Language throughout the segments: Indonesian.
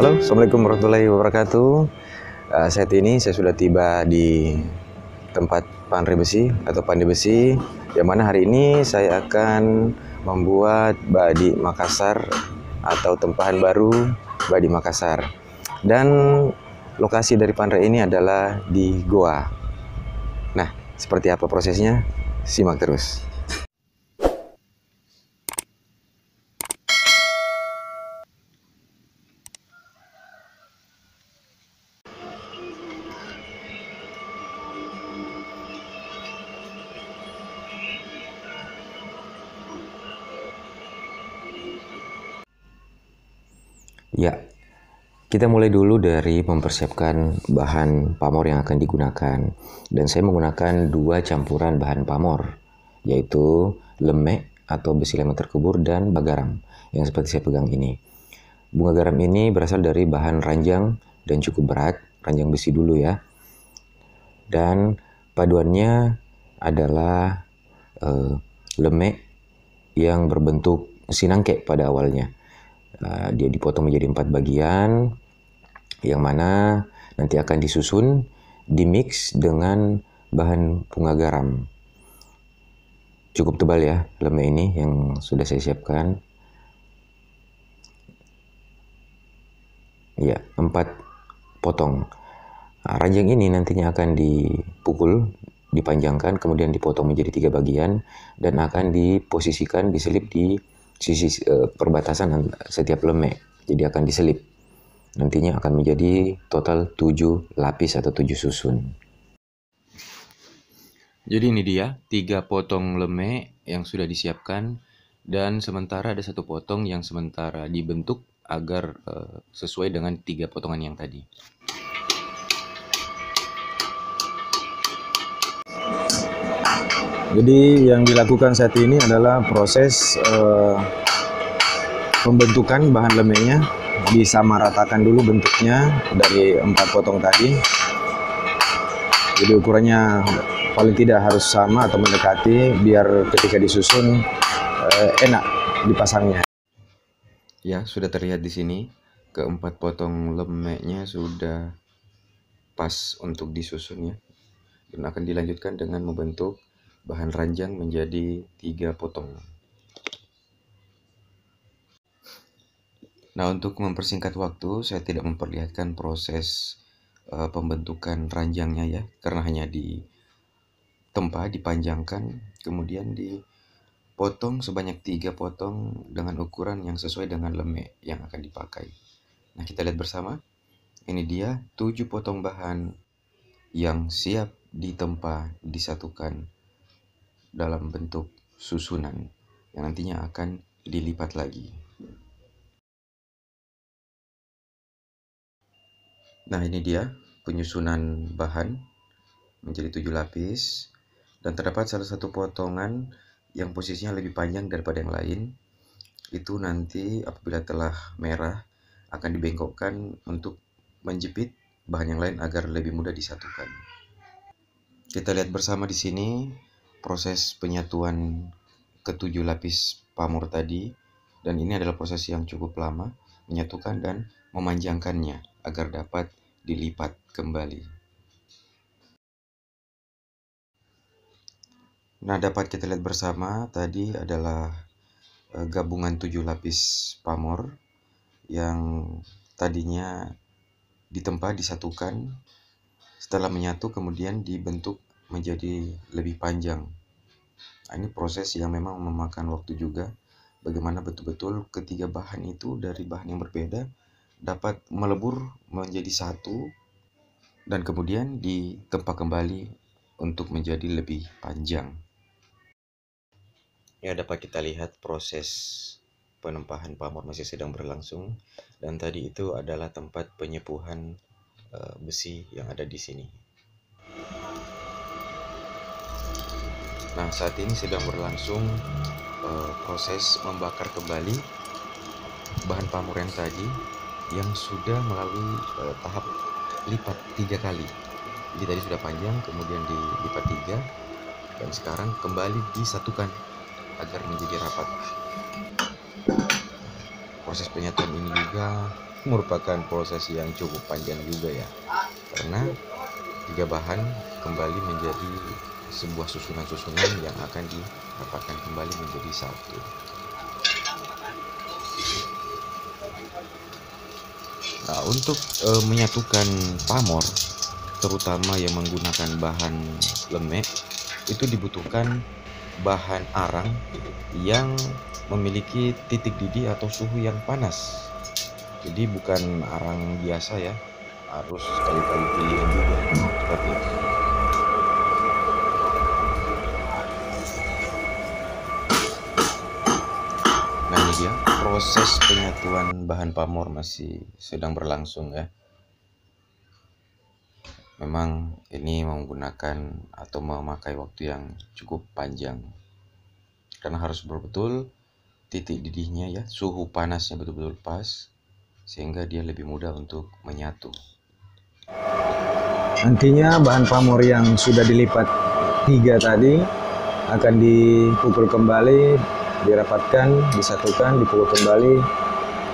Halo, Assalamualaikum warahmatullahi wabarakatuh. Saat ini saya sudah tiba di tempat pandai besi atau pandai besi, yang mana hari ini saya akan membuat badi Makassar atau tempahan baru badi Makassar. Dan lokasi dari pandai ini adalah di Goa. Nah, seperti apa prosesnya? Simak terus. Ya, kita mulai dulu dari mempersiapkan bahan pamor yang akan digunakan. Dan saya menggunakan dua campuran bahan pamor, yaitu lemek atau besi lem terkubur dan bagaram yang seperti saya pegang ini. Bunga garam ini berasal dari bahan ranjang dan cukup berat, ranjang besi dulu ya. Dan paduannya adalah lemek yang berbentuk sinangke pada awalnya. Dia dipotong menjadi 4 bagian, yang mana nanti akan disusun, dimix dengan bahan bunga garam. Cukup tebal ya lemek ini yang sudah saya siapkan. Ya, 4 potong. Ranjang ini nantinya akan dipukul, dipanjangkan, kemudian dipotong menjadi 3 bagian dan akan diposisikan, diselip di sisi perbatasan setiap lemek. Jadi akan diselip. Nantinya akan menjadi total 7 lapis atau 7 susun. Jadi ini dia 3 potong lemek yang sudah disiapkan, dan sementara ada 1 potong yang sementara dibentuk agar sesuai dengan 3 potongan yang tadi. Jadi yang dilakukan saat ini adalah proses pembentukan bahan lemeknya. Disamaratakan dulu bentuknya dari 4 potong tadi. Jadi ukurannya paling tidak harus sama atau mendekati biar ketika disusun enak dipasangnya. Ya, sudah terlihat di sini keempat potong lemeknya sudah pas untuk disusun ya. Dan akan dilanjutkan dengan membentuk bahan ranjang menjadi 3 potong. Nah, untuk mempersingkat waktu, saya tidak memperlihatkan proses pembentukan ranjangnya ya, karena hanya ditempa, dipanjangkan, kemudian dipotong sebanyak 3 potong dengan ukuran yang sesuai dengan lemek yang akan dipakai. Nah, kita lihat bersama. Ini dia 7 potong bahan yang siap ditempa, disatukan dalam bentuk susunan yang nantinya akan dilipat lagi. Nah, ini dia penyusunan bahan menjadi 7 lapis, dan terdapat salah satu potongan yang posisinya lebih panjang daripada yang lain. Itu nanti apabila telah merah akan dibengkokkan untuk menjepit bahan yang lain agar lebih mudah disatukan. Kita lihat bersama di sini proses penyatuan ke-7 lapis pamor tadi, dan ini adalah proses yang cukup lama, menyatukan dan memanjangkannya agar dapat dilipat kembali. Nah, dapat kita lihat bersama tadi adalah gabungan 7 lapis pamor yang tadinya ditempa, disatukan, setelah menyatu kemudian dibentuk menjadi lebih panjang. Nah, ini proses yang memang memakan waktu juga, bagaimana betul-betul ketiga bahan itu dari bahan yang berbeda dapat melebur menjadi satu dan kemudian ditempa kembali untuk menjadi lebih panjang. Ya, dapat kita lihat proses penempahan pamor masih sedang berlangsung, dan tadi itu adalah tempat penyepuhan besi yang ada di sini. Nah, saat ini sedang berlangsung proses membakar kembali bahan pamor yang tadi yang sudah melalui tahap lipat 3 kali. Jadi tadi sudah panjang, kemudian dilipat 3, dan sekarang kembali disatukan agar menjadi rapat. Proses penyatuan ini juga merupakan proses yang cukup panjang juga ya, karena 3 bahan kembali menjadi sebuah susunan-susunan yang akan dirapatkan kembali menjadi satu. Nah, untuk menyatukan pamor, terutama yang menggunakan bahan lemek, itu dibutuhkan bahan arang yang memiliki titik didih atau suhu yang panas. Jadi bukan arang biasa ya, harus sekali-kali pilihan juga seperti itu. Nah, ini dia proses penyatuan bahan pamor masih sedang berlangsung ya. Memang ini menggunakan atau memakai waktu yang cukup panjang, karena harus betul-betul titik didihnya ya, suhu panasnya betul-betul pas, sehingga dia lebih mudah untuk menyatu. Nantinya bahan pamor yang sudah dilipat 3 tadi akan dipukul kembali, dirapatkan, disatukan, dipukul kembali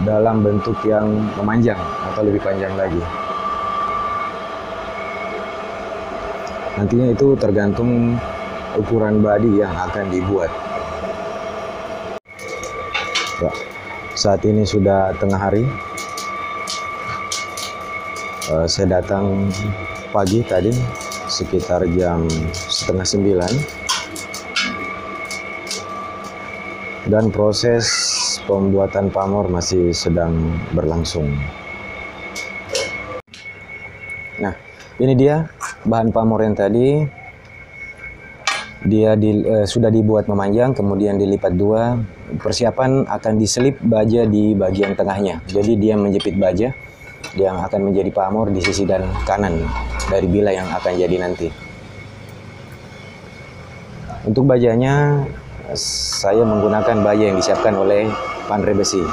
dalam bentuk yang memanjang atau lebih panjang lagi. Nantinya itu tergantung ukuran badi yang akan dibuat. Ya, saat ini sudah tengah hari. Saya datang pagi tadi sekitar jam 8:30 dan proses pembuatan pamor masih sedang berlangsung. Nah, ini dia bahan pamor yang tadi. Dia sudah dibuat memanjang, kemudian dilipat 2. Persiapan akan diselip baja di bagian tengahnya. Jadi dia menjepit baja yang akan menjadi pamor di sisi dan kanan dari bila yang akan jadi nanti. Untuk bajanya, saya menggunakan baja yang disiapkan oleh pandai besi.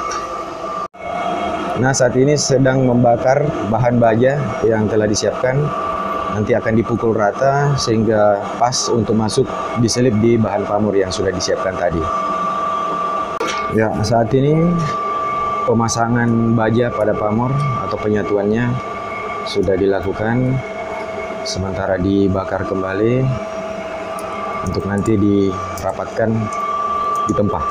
Nah, saat ini sedang membakar bahan baja yang telah disiapkan. Nanti akan dipukul rata sehingga pas untuk masuk diselip di bahan pamor yang sudah disiapkan tadi. Ya, saat ini pemasangan baja pada pamor atau penyatuannya sudah dilakukan, sementara dibakar kembali untuk nanti dirapatkan di tempat.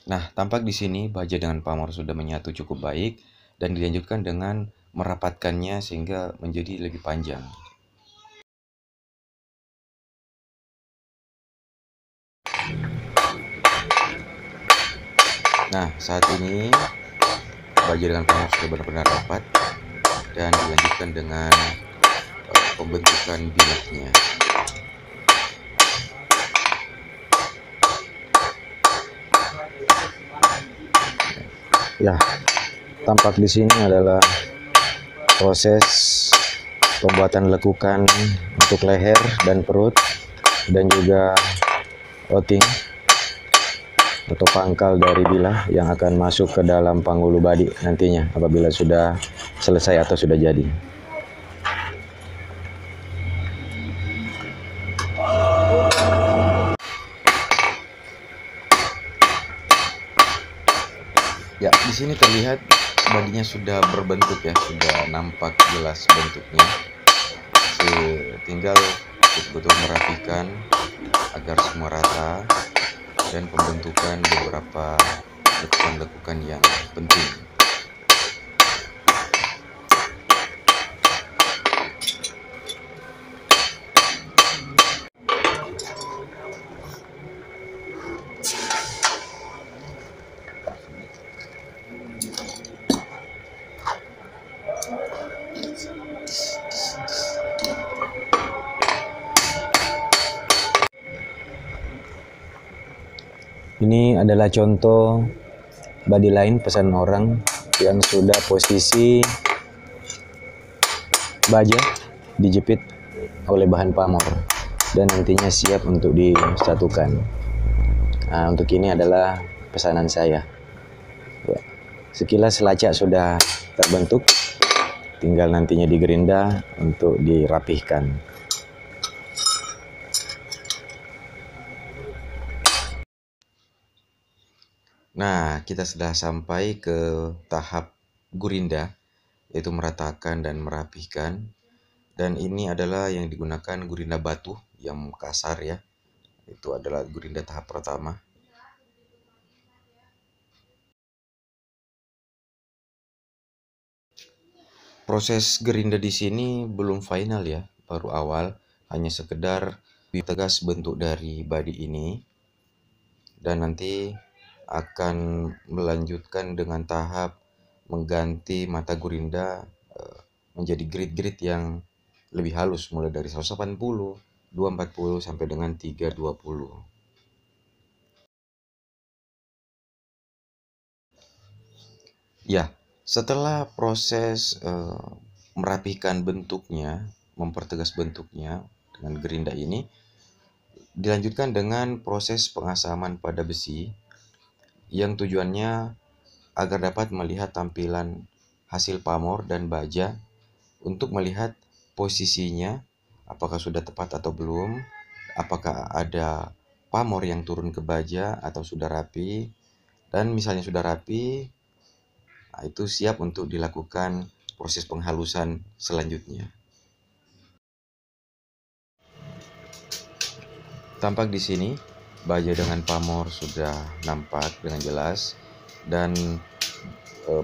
Nah, tampak di sini baja dengan pamor sudah menyatu cukup baik dan dilanjutkan dengan merapatkannya sehingga menjadi lebih panjang. Nah, saat ini baja dengan pamor sudah benar-benar rapat dan dilanjutkan dengan pembentukan bilahnya. Ya, tampak di sini adalah proses pembuatan lekukan untuk leher dan perut, dan juga outing atau pangkal dari bilah yang akan masuk ke dalam panggulu badi nantinya apabila sudah selesai atau sudah jadi. Ya, di sini terlihat badinya sudah berbentuk ya, sudah nampak jelas bentuknya. Tinggal betul-betul merapikan agar semua rata dan pembentukan beberapa lekukan-lekukan yang penting. Ini adalah contoh body line pesan orang yang sudah posisi baja dijepit oleh bahan pamor dan nantinya siap untuk disatukan. Nah, untuk ini adalah pesanan saya. Ya, sekilas lacak sudah terbentuk, tinggal nantinya digerinda untuk dirapihkan. Nah, kita sudah sampai ke tahap gurinda, yaitu meratakan dan merapihkan. Dan ini adalah yang digunakan gurinda batu yang kasar ya. Itu adalah gurinda tahap pertama. Proses gerinda di sini belum final ya, baru awal, hanya sekedar tegas bentuk dari body ini. Dan nanti akan melanjutkan dengan tahap mengganti mata gurinda menjadi grid-grid yang lebih halus, mulai dari 180, 240 sampai dengan 320. Ya, setelah proses merapikan bentuknya, mempertegas bentuknya dengan gerinda ini, dilanjutkan dengan proses pengasaman pada besi yang tujuannya agar dapat melihat tampilan hasil pamor dan baja untuk melihat posisinya apakah sudah tepat atau belum, apakah ada pamor yang turun ke baja atau sudah rapi, dan misalnya sudah rapi, nah itu siap untuk dilakukan proses penghalusan selanjutnya. Tampak di sini baja dengan pamor sudah nampak dengan jelas dan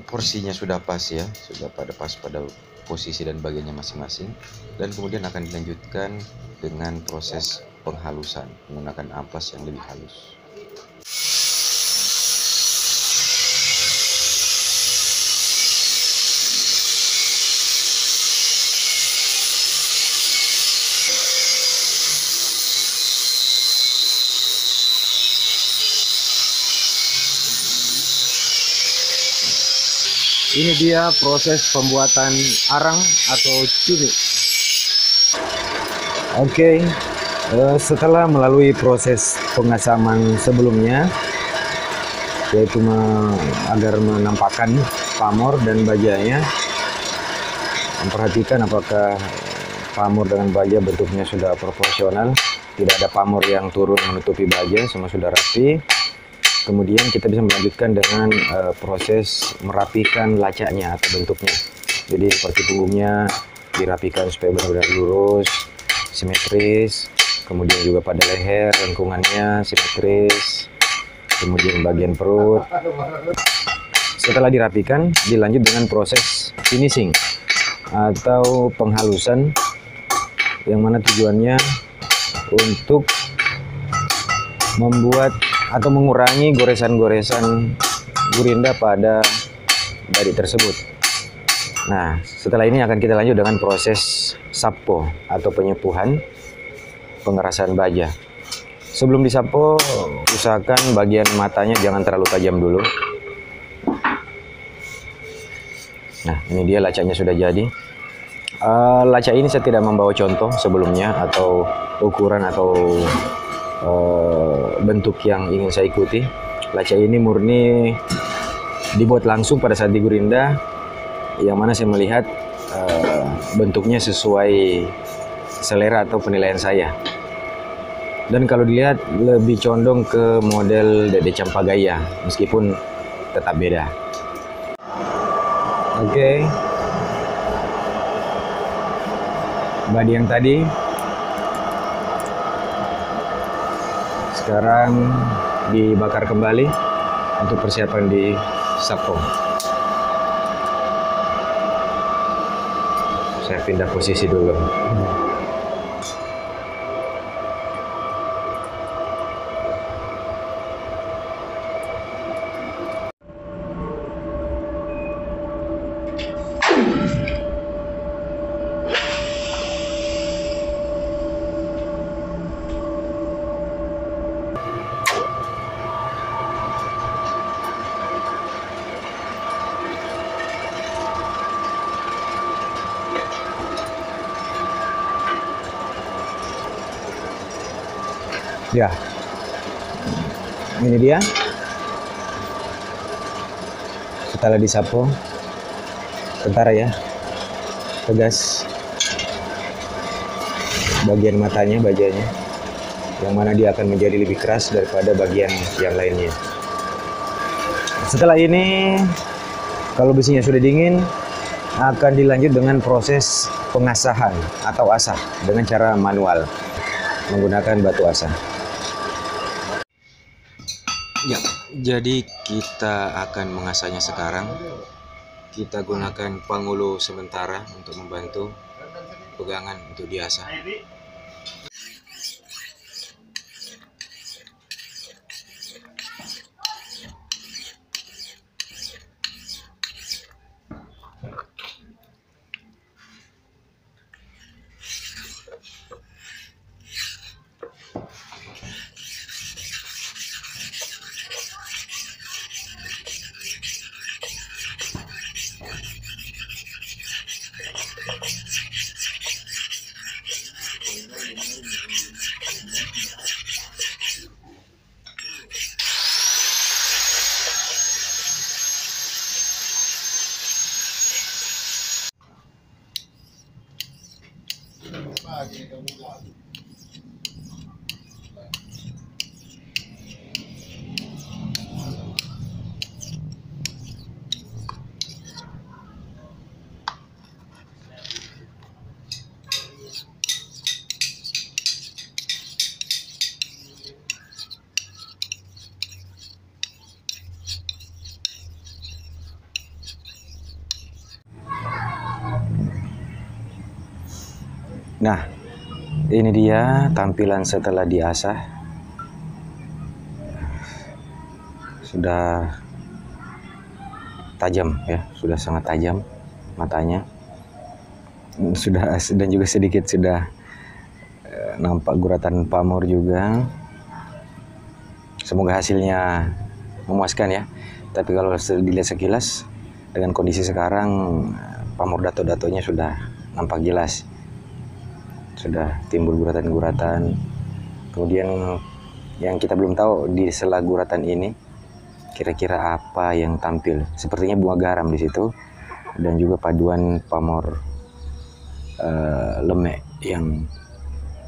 porsinya sudah pas ya, sudah pas pada posisi dan bagiannya masing-masing, dan kemudian akan dilanjutkan dengan proses penghalusan menggunakan amplas yang lebih halus. Ini dia proses pembuatan arang atau cumi. Oke, setelah melalui proses pengasaman sebelumnya, yaitu agar menampakkan pamor dan bajanya, memperhatikan apakah pamor dengan baja bentuknya sudah proporsional, tidak ada pamor yang turun menutupi baja, semua sudah rapi. Kemudian kita bisa melanjutkan dengan proses merapikan lacaknya atau bentuknya. Jadi seperti punggungnya dirapikan supaya benar-benar lurus, simetris. Kemudian juga pada leher, lengkungannya simetris. Kemudian bagian perut. Setelah dirapikan, dilanjut dengan proses finishing atau penghalusan, yang mana tujuannya untuk membuat atau mengurangi goresan-goresan gurinda pada body tersebut. Nah, setelah ini akan kita lanjut dengan proses sapo atau penyepuhan pengerasan baja. Sebelum disapo, usahakan bagian matanya jangan terlalu tajam dulu. Nah, ini dia lacaknya sudah jadi. Lacak ini saya tidak membawa contoh sebelumnya atau ukuran atau bentuk yang ingin saya ikuti. Lacak ini murni dibuat langsung pada saat digurinda, yang mana saya melihat bentuknya sesuai selera atau penilaian saya. Dan kalau dilihat lebih condong ke model Dede Campagaya, meskipun tetap beda. Oke. Body yang tadi sekarang dibakar kembali untuk persiapan di sapo. Saya pindah posisi dulu. Ya, ini dia. Setelah disapu, sebentar ya, tegas bagian matanya, bajanya, yang mana dia akan menjadi lebih keras daripada bagian yang lainnya. Setelah ini, kalau besinya sudah dingin, akan dilanjut dengan proses pengasahan atau asah dengan cara manual menggunakan batu asah. Ya, jadi kita akan mengasahnya sekarang. Kita gunakan pangulu sementara untuk membantu pegangan untuk diasah. Nah, ini dia tampilan setelah diasah. Sudah tajam ya, sudah sangat tajam matanya. Dan juga sedikit sudah nampak guratan pamor juga. Semoga hasilnya memuaskan ya. Tapi kalau dilihat sekilas dengan kondisi sekarang, pamor dato-datonya sudah nampak jelas. Sudah timbul guratan-guratan. Kemudian yang kita belum tahu di sela guratan ini kira-kira apa yang tampil. Sepertinya bunga garam di situ dan juga paduan pamor lemek yang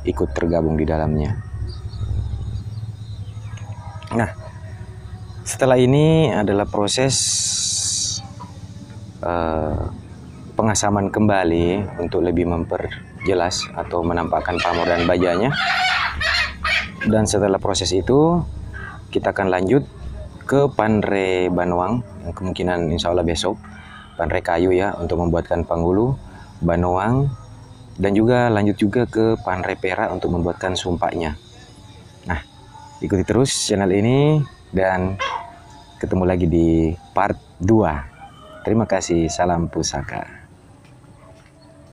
ikut tergabung di dalamnya. Nah, setelah ini adalah proses pengasaman kembali untuk lebih memperjelas atau menampakkan pamor dan bajanya. Dan setelah proses itu kita akan lanjut ke panre banoang yang kemungkinan insya Allah besok, panre kayu ya untuk membuatkan panggulu, banoang, dan juga lanjut juga ke panre perak untuk membuatkan sumpaknya. Nah, ikuti terus channel ini dan ketemu lagi di part 2. Terima kasih, salam pusaka.